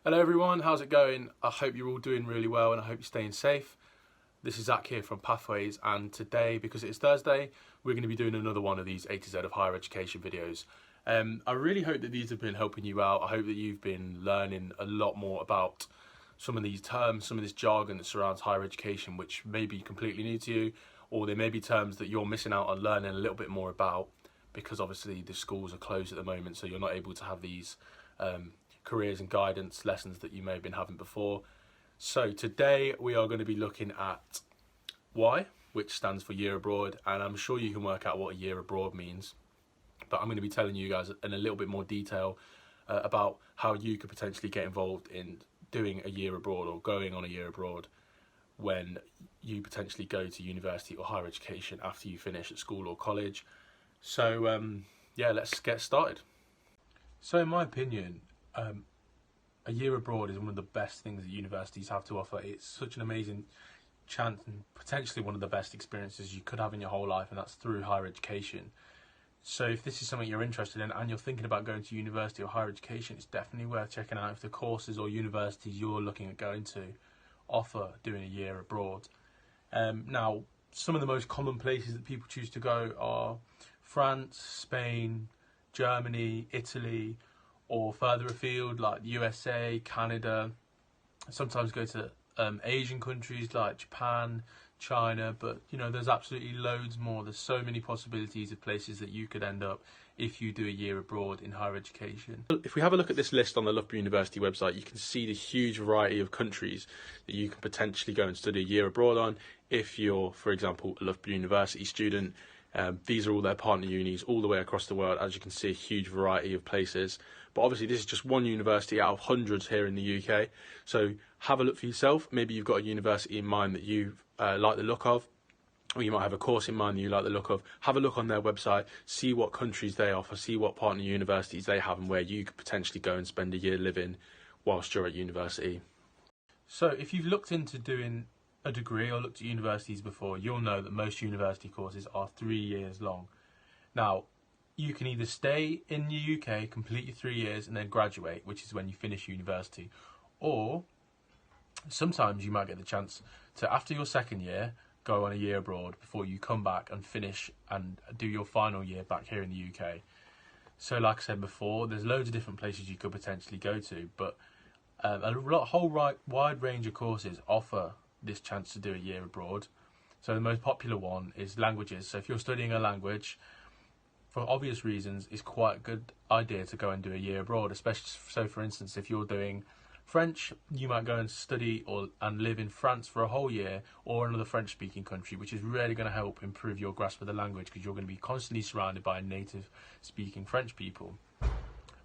Hello everyone, how's it going? I hope you're all doing really well and I hope you're staying safe. This is Zack here from Pathways, and today, because it's Thursday, we're going to be doing another one of these A to Z of higher education videos. I really hope that these have been helping you out. I hope that you've been learning a lot more about some of these terms, some of this jargon that surrounds higher education, which may be completely new to you, or there may be terms that you're missing out on learning a little bit more about, because obviously the schools are closed at the moment, so you're not able to have these careers and guidance lessons that you may have been having before. So today we are going to be looking at Y, which stands for year abroad, and I'm sure you can work out what a year abroad means, but I'm going to be telling you guys in a little bit more detail about how you could potentially get involved in doing a year abroad or going on a year abroad when you potentially go to university or higher education after you finish at school or college. So yeah, let's get started. So in my opinion, a year abroad is one of the best things that universities have to offer. It's such an amazing chance and potentially one of the best experiences you could have in your whole life, and that's through higher education. So if this is something you're interested in and you're thinking about going to university or higher education, it's definitely worth checking out if the courses or universities you're looking at going to offer doing a year abroad. Now, some of the most common places that people choose to go are France, Spain, Germany, Italy, or further afield like USA, Canada. Sometimes go to Asian countries like Japan, China, but you know, there's absolutely loads more. There's so many possibilities of places that you could end up if you do a year abroad in higher education. If we have a look at this list on the Loughborough University website, you can see the huge variety of countries that you can potentially go and study a year abroad on if you're, for example, a Loughborough University student. These are all their partner unis all the way across the world. As you can see, a huge variety of places. But obviously this is just one university out of hundreds here in the UK. So have a look for yourself. Maybe you've got a university in mind that you like the look of, or you might have a course in mind that you like the look of. Have a look on their website, see what countries they offer, see what partner universities they have and where you could potentially go and spend a year living whilst you're at university. So if you've looked into doing a degree or looked at universities before, you'll know that most university courses are 3 years long. Now, you can either stay in the UK, complete your 3 years and then graduate, which is when you finish university, or sometimes you might get the chance to, after your second year, go on a year abroad before you come back and finish and do your final year back here in the UK. So like I said before, there's loads of different places you could potentially go to, but wide range of courses offer this chance to do a year abroad. So the most popular one is languages. So if you're studying a language, for obvious reasons, it's quite a good idea to go and do a year abroad, especially so for instance if you're doing French, you might go and study and live in France for a whole year, or another French speaking country, which is really going to help improve your grasp of the language because you're going to be constantly surrounded by native speaking French people.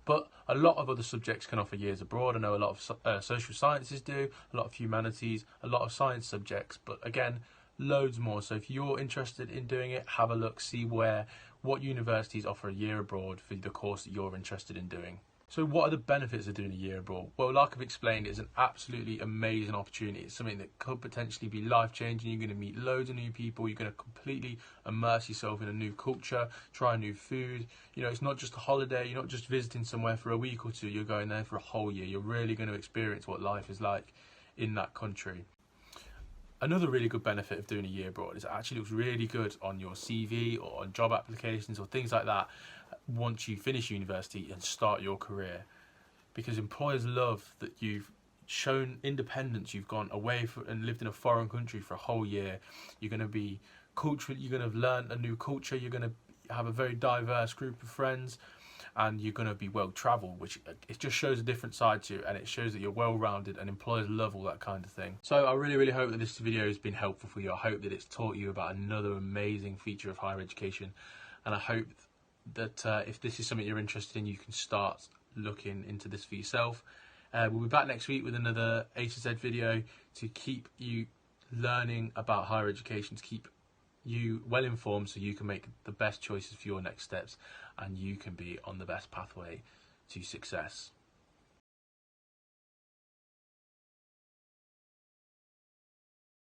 But a lot of other subjects can offer years abroad. I know a lot of social sciences do, a lot of humanities, a lot of science subjects, but again, loads more. So if you're interested in doing it, have a look, see what universities offer a year abroad for the course that you're interested in doing. So what are the benefits of doing a year abroad? Well, like I've explained, it's an absolutely amazing opportunity. It's something that could potentially be life-changing. You're going to meet loads of new people. You're going to completely immerse yourself in a new culture, try new food. You know, it's not just a holiday. You're not just visiting somewhere for a week or two. You're going there for a whole year. You're really going to experience what life is like in that country. Another really good benefit of doing a year abroad is it actually looks really good on your CV or on job applications or things like that once you finish university and start your career, because employers love that you've shown independence. You've gone away and lived in a foreign country for a whole year. You're going to be cultural. You're going to learn a new culture. You're going to have a very diverse group of friends, and you're going to be well travelled, which it just shows a different side to you, and it shows that you're well rounded, and employers love all that kind of thing. So I really hope that this video has been helpful for you. I hope that it's taught you about another amazing feature of higher education, and I hope that if this is something you're interested in, you can start looking into this for yourself. We'll be back next week with another A to Z video to keep you learning about higher education, to keep you well informed so you can make the best choices for your next steps and you can be on the best pathway to success.